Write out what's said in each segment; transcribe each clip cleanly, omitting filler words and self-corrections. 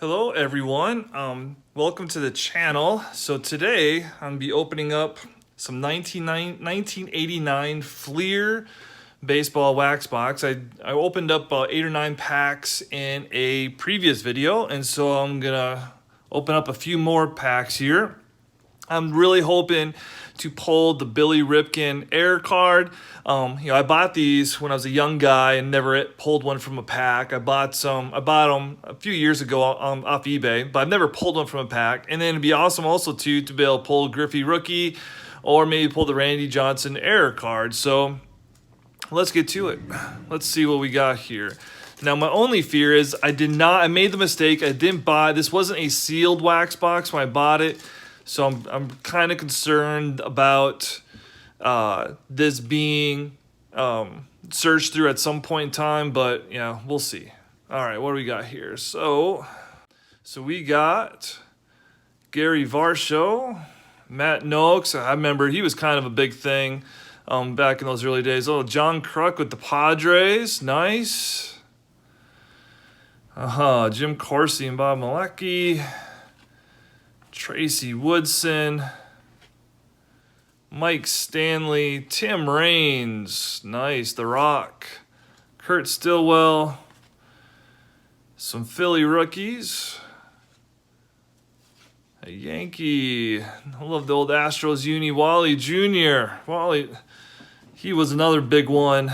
Hello everyone, welcome to the channel. So today I'm going to be opening up some 1989 Fleer baseball wax box. I opened up 8 or 9 packs in a previous video, and so I'm going to open up a few more packs here. I'm really hoping to pull the Billy Ripken Air card. I bought these when I was a young guy and never pulled one from a pack. I bought them a few years ago off eBay, but I've never pulled one from a pack. And then it'd be awesome also to be able to pull Griffey Rookie or maybe pull the Randy Johnson Air card. So let's get to it. Let's see what we got here. Now, my only fear is I made the mistake. I didn't buy, this wasn't a sealed wax box when I bought it. So I'm kind of concerned about this being searched through at some point in time, but yeah, we'll see. All right, what do we got here? So we got Gary Varsho, Matt Noakes. I remember he was kind of a big thing back in those early days. Oh, John Kruk with the Padres, nice. Jim Corsi and Bob Malecki. Tracy Woodson, Mike Stanley, Tim Raines, nice, The Rock, Kurt Stillwell, some Philly rookies, a Yankee, I love the old Astros uni, Wally Jr. Wally, he was another big one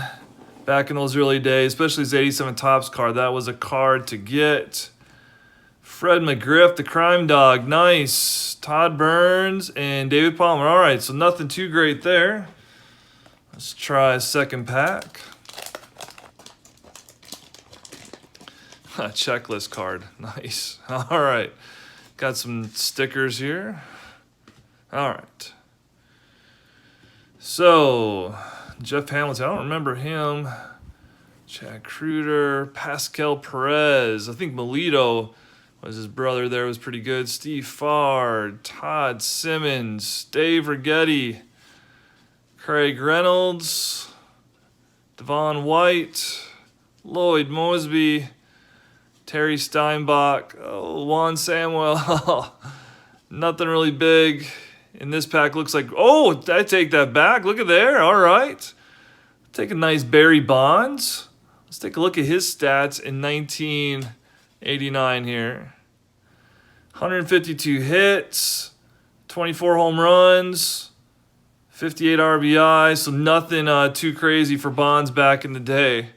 back in those early days, especially his 87 Topps card. That was a card to get. Fred McGriff, the Crime Dog, nice. Todd Burns and David Palmer. All right, so nothing too great there. Let's try a second pack. Checklist card, nice. All right, got some stickers here. All right. So, Jeff Hamilton, I don't remember him. Chad Kruder, Pascal Perez. I think Melito was his brother there, was pretty good. Steve Farr, Todd Simmons, Dave Righetti, Craig Reynolds, Devon White, Lloyd Mosby, Terry Steinbach, Juan Samuel. Nothing really big in this pack. Looks like, oh, I take that back. Look at there. All right. Take a nice Barry Bonds. Let's take a look at his stats in 1989 here. 152 hits, 24 home runs, 58 RBI, so nothing too crazy for Bonds back in the day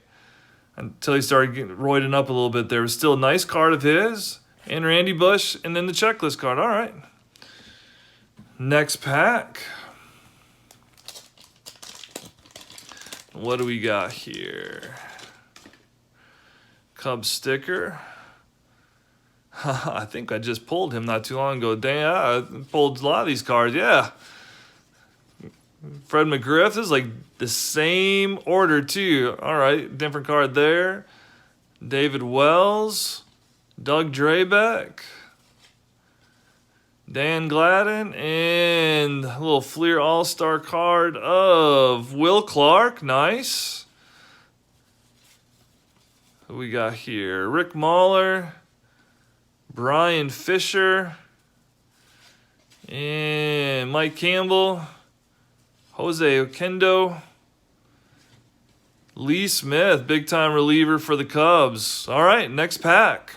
until he started getting roiding up a little bit. There was still a nice card of his, and Randy Bush, and then the checklist card. All right. Next pack. What do we got here? Cubs sticker. I think I just pulled him not too long ago. Dang, I pulled a lot of these cards, yeah. Fred McGriff, this is like the same order too. All right, different card there. David Wells, Doug Drabeck, Dan Gladden, and a little Fleer All-Star card of Will Clark, nice. Who we got here? Rick Mahler, Brian Fisher, and Mike Campbell, Jose Oquendo, Lee Smith, big-time reliever for the Cubs. All right, next pack.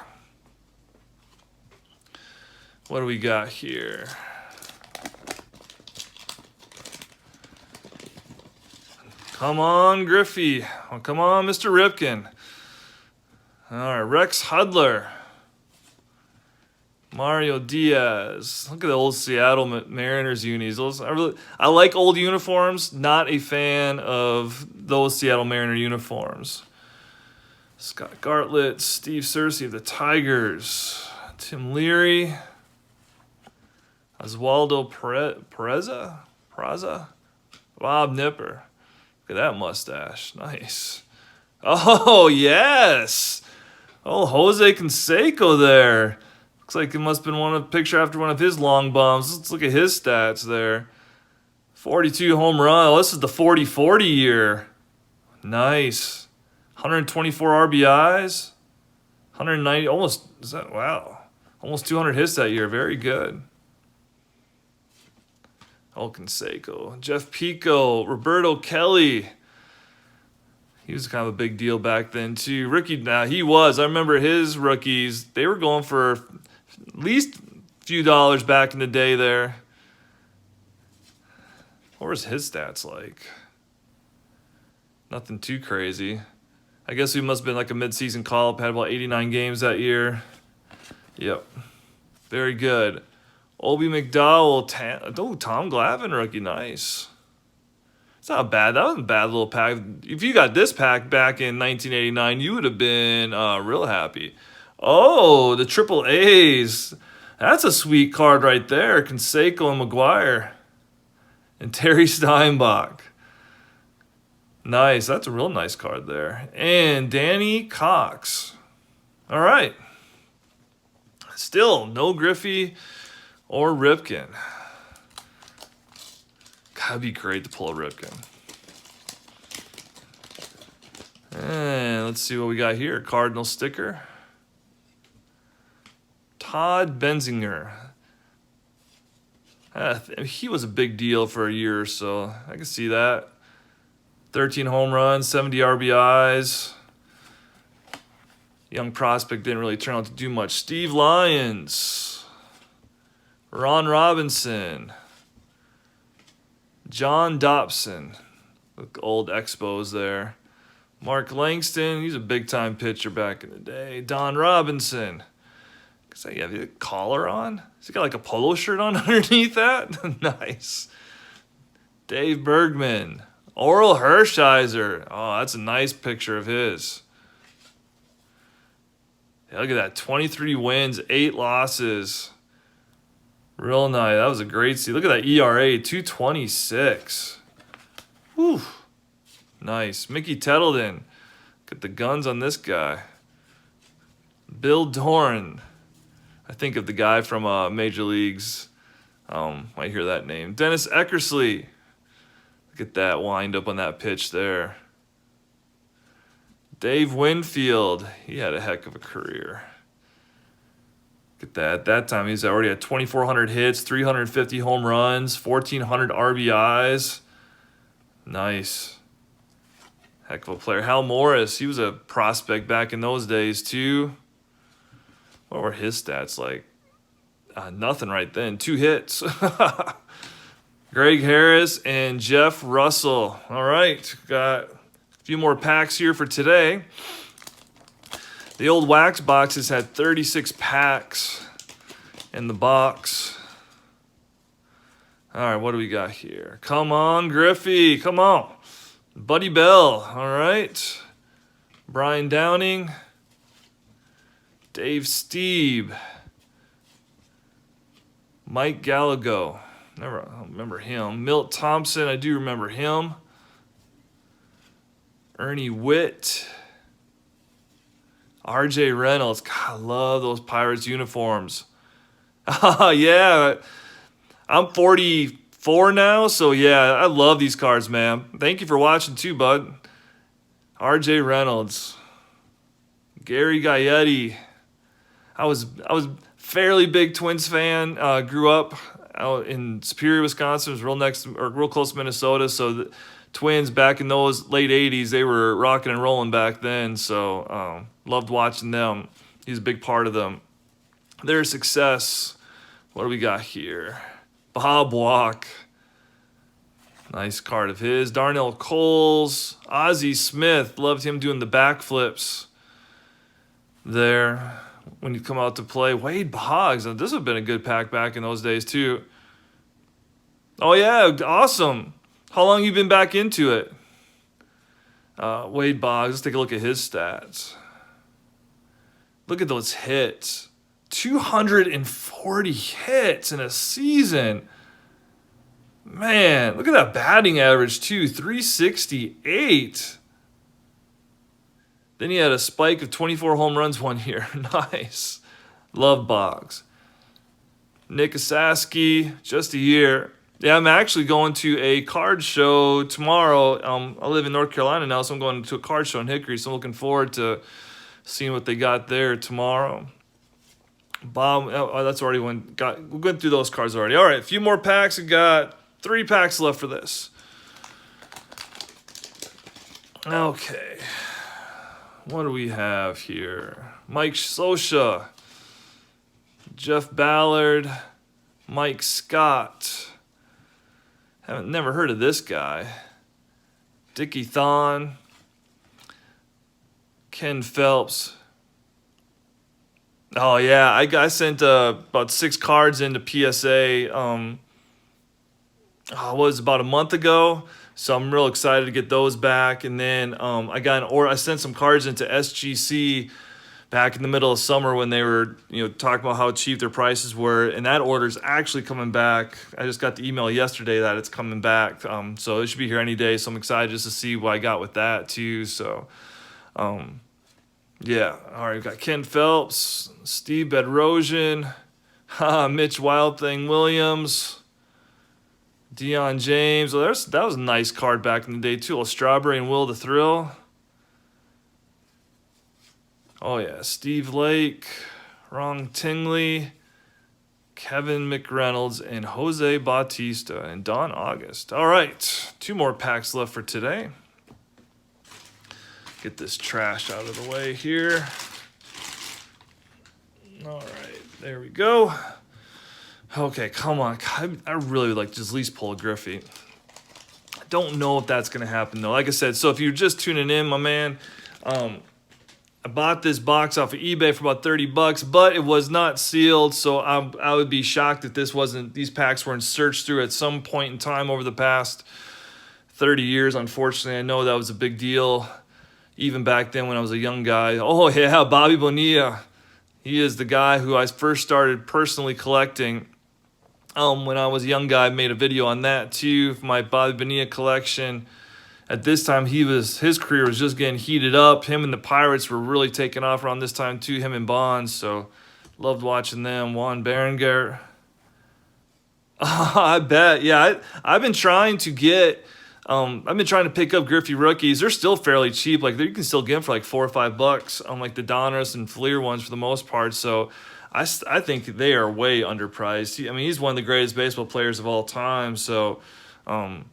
What do we got here? Come on, Griffey. Oh, come on, Mr. Ripken. All right, Rex Hudler. Mario Diaz. Look at the old Seattle Mariners unis. I like old uniforms. Not a fan of those Seattle Mariner uniforms. Scott Gartlett, Steve Searcy of the Tigers, Tim Leary, Oswaldo Peraza, Bob Nipper. Look at that mustache. Nice. Oh, yes. Oh, Jose Canseco there. Looks like it must have been a picture after one of his long bombs. Let's look at his stats there. 42 home run. Oh, this is the 40-40 year. Nice. 124 RBIs. 190, almost, is that, wow. Almost 200 hits that year. Very good. Canseco, Jeff Pico, Roberto Kelly. He was kind of a big deal back then too. He was. I remember his rookies. They were going for at least a few dollars back in the day there. What was his stats like? Nothing too crazy. I guess he must have been like a mid-season call-up. Had about 89 games that year. Yep. Very good. Obi McDowell. Tom Glavine rookie. Nice. It's not bad. That was a bad little pack. If you got this pack back in 1989, you would have been real happy. Oh, the triple A's. That's a sweet card right there. Canseco and McGuire. And Terry Steinbach. Nice. That's a real nice card there. And Danny Cox. All right. Still no Griffey or Ripken. That'd be great to pull a Ripken. And let's see what we got here. Cardinal sticker. Todd Benzinger. He was a big deal for a year or so. I can see that. 13 home runs, 70 RBIs. Young prospect didn't really turn out to do much. Steve Lyons. Ron Robinson. John Dobson. Look, old Expos there. Mark Langston. He's a big-time pitcher back in the day. Don Robinson. Does he have a collar on? Has he got like a polo shirt on underneath that? Nice. Dave Bergman. Oral Hershiser. Oh, that's a nice picture of his. Yeah, look at that. 23 wins, 8 losses. Real nice. That was a great see. Look at that ERA, 2.26. Whew. Nice. Mickey Tettleton. Look at the guns on this guy. Bill Dorn. I think of the guy from Major Leagues. Might hear that name. Dennis Eckersley. Look at that wind up on that pitch there. Dave Winfield. He had a heck of a career. Look at that. At that time, he's already at 2,400 hits, 350 home runs, 1,400 RBIs. Nice. Heck of a player. Hal Morris. He was a prospect back in those days, too. What were his stats like? Nothing right then. 2 hits. Greg Harris and Jeff Russell. All right, got a few more packs here for today. The old wax boxes had 36 packs in the box. All right, what do we got here? Come on, Griffey. Come on. Buddy Bell. All right. Brian Downing. Dave Steeb. Mike Gallego. I don't remember him. Milt Thompson, I do remember him. Ernie Witt. RJ Reynolds. God, I love those Pirates uniforms. Yeah. I'm 44 now, so yeah, I love these cards, man. Thank you for watching too, bud. RJ Reynolds. Gary Gaetti. I was fairly big Twins fan. Grew up out in Superior, Wisconsin. It was real close to Minnesota. So the Twins back in those late 80s, they were rocking and rolling back then. So loved watching them. He's a big part of them. Their success. What do we got here? Bob Walk. Nice card of his. Darnell Coles. Ozzie Smith. Loved him doing the backflips there when you come out to play. Wade Boggs. This would have been a good pack back in those days, too. Oh, yeah. Awesome. How long you been back into it? Wade Boggs. Let's take a look at his stats. Look at those hits. 240 hits in a season. Man, look at that batting average, too. 368. Then he had a spike of 24 home runs one year. Nice. Love Boggs. Nick Asaski, just a year. Yeah, I'm actually going to a card show tomorrow. I live in North Carolina now, so I'm going to a card show in Hickory, so I'm looking forward to seeing what they got there tomorrow. Bob, that's already we went through those cards already. All right, a few more packs. We got 3 packs left for this. Okay. What do we have here? Mike Scioscia, Jeff Ballard, Mike Scott. Never heard of this guy. Dickie Thon, Ken Phelps. Oh yeah, I sent about 6 cards into PSA. It was about a month ago, so I'm real excited to get those back. And then I sent some cards into SGC back in the middle of summer when they were talking about how cheap their prices were, and that order's actually coming back. I just got the email yesterday that it's coming back, so it should be here any day. So I'm excited just to see what I got with that too. So. Yeah, all right, we've got Ken Phelps, Steve Bedrosian, Mitch Wild Thing Williams, Deion James. Well, that was a nice card back in the day, too. Strawberry and Will the Thrill. Oh, yeah, Steve Lake, Ron Tingley, Kevin McReynolds, and Jose Bautista, and Don August. All right, 2 more packs left for today. Get this trash out of the way here. All right, there we go. Okay, come on. I really would like to just at least pull a Griffey. I don't know if that's going to happen, though. Like I said, so if you're just tuning in, my man, I bought this box off of eBay for about $30, but it was not sealed, so I would be shocked if these packs weren't searched through at some point in time over the past 30 years. Unfortunately, I know that was a big deal. Even back then when I was a young guy. Oh, yeah, Bobby Bonilla. He is the guy who I first started personally collecting. When I was a young guy, I made a video on that too, for my Bobby Bonilla collection. At this time, his career was just getting heated up. Him and the Pirates were really taking off around this time too, him and Bonds. So, loved watching them. Juan Berenguer. I bet. Yeah, I've been trying to get... I've been trying to pick up Griffey rookies. They're still fairly cheap. Like, you can still get them for like $4 or $5 on like the Donruss and Fleer ones for the most part. So I think they are way underpriced. I mean, he's one of the greatest baseball players of all time. So I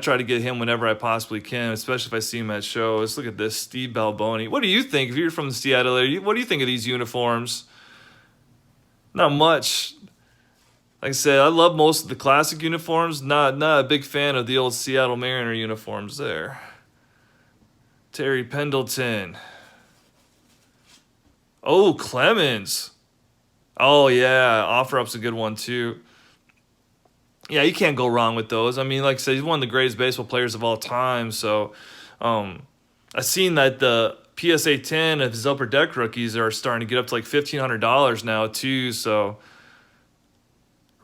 try to get him whenever I possibly can, especially if I see him at shows. Look at this, Steve Balboni. What do you think? If you're from the Seattle area, what do you think of these uniforms? Not much. Like I said, I love most of the classic uniforms. Not a big fan of the old Seattle Mariner uniforms there. Terry Pendleton. Oh, Clemens. Oh, yeah. OfferUp's a good one, too. Yeah, you can't go wrong with those. I mean, like I said, he's one of the greatest baseball players of all time. So I've seen that the PSA 10 of his upper deck rookies are starting to get up to like $1,500 now, too. So...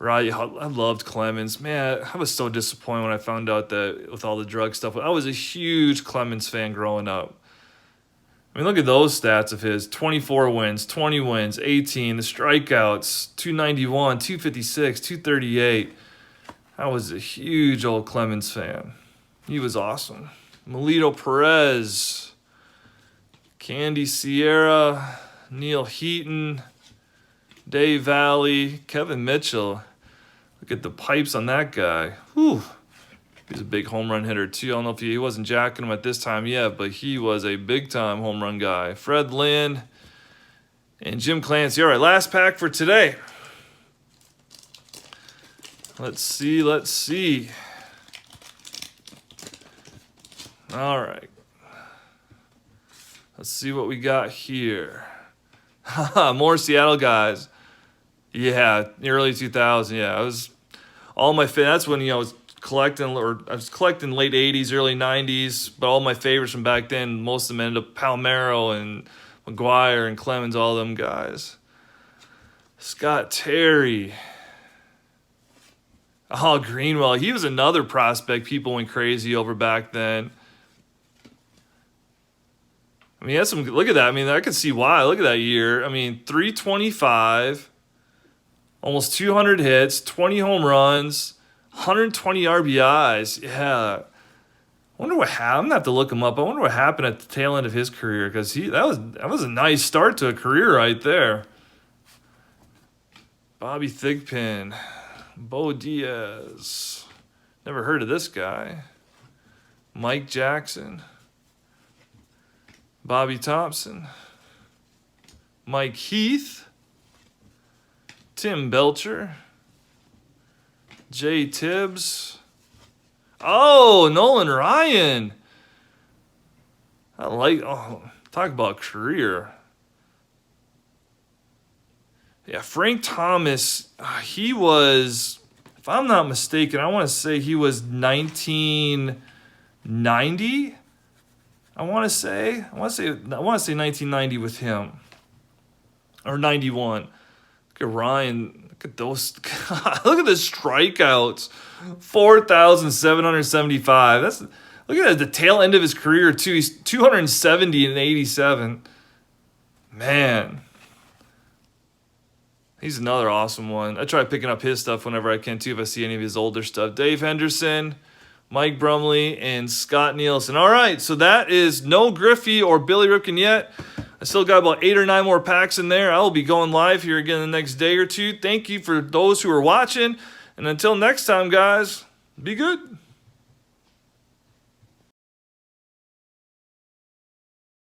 Right, I loved Clemens. Man, I was so disappointed when I found out that with all the drug stuff. I was a huge Clemens fan growing up. I mean, look at those stats of his. 24 wins, 20 wins, 18. The strikeouts, 291, 256, 238. I was a huge old Clemens fan. He was awesome. Melito Perez, Candy Sierra, Neil Heaton, Dave Valley, Kevin Mitchell. Look at the pipes on that guy. Whew. He's a big home run hitter, too. I don't know if he wasn't jacking him at this time yet, but he was a big-time home run guy. Fred Lynn and Jim Clancy. All right, last pack for today. Let's see. All right. Let's see what we got here. More Seattle guys. Yeah, early 2000. Yeah, I was all my that's when I was collecting, or I was collecting late 80s, early 90s. But all my favorites from back then, most of them ended up Palmeiro and McGuire and Clemens, all them guys. Scott Terry. Oh, Greenwell. He was another prospect people went crazy over back then. I mean, he had some. Look at that. I mean, I could see why. Look at that year. I mean, 325, almost 200 hits, 20 home runs, 120 RBIs. Yeah. I wonder what happened. I'm gonna have to look him up. I wonder what happened at the tail end of his career, because that was a nice start to a career right there. Bobby Thigpen. Bo Diaz. Never heard of this guy. Mike Jackson. Bobby Thompson. Mike Heath. Tim Belcher. Jay Tibbs. Oh, Nolan Ryan. Talk about career. Yeah, Frank Thomas, he was, if I'm not mistaken, I want to say he was 1990. I want to say 1990 with him. Or 91. Look at Ryan. Look at those. Look at the strikeouts. 4,775. Look at the tail end of his career too. He's 270 and 87. Man. He's another awesome one. I try picking up his stuff whenever I can too if I see any of his older stuff. Dave Henderson, Mike Brumley, and Scott Nielsen. All right, so that is no Griffey or Billy Ripken yet. I still got about 8 or 9 more packs in there. I will be going live here again the next day or two. Thank you for those who are watching. And until next time, guys, be good.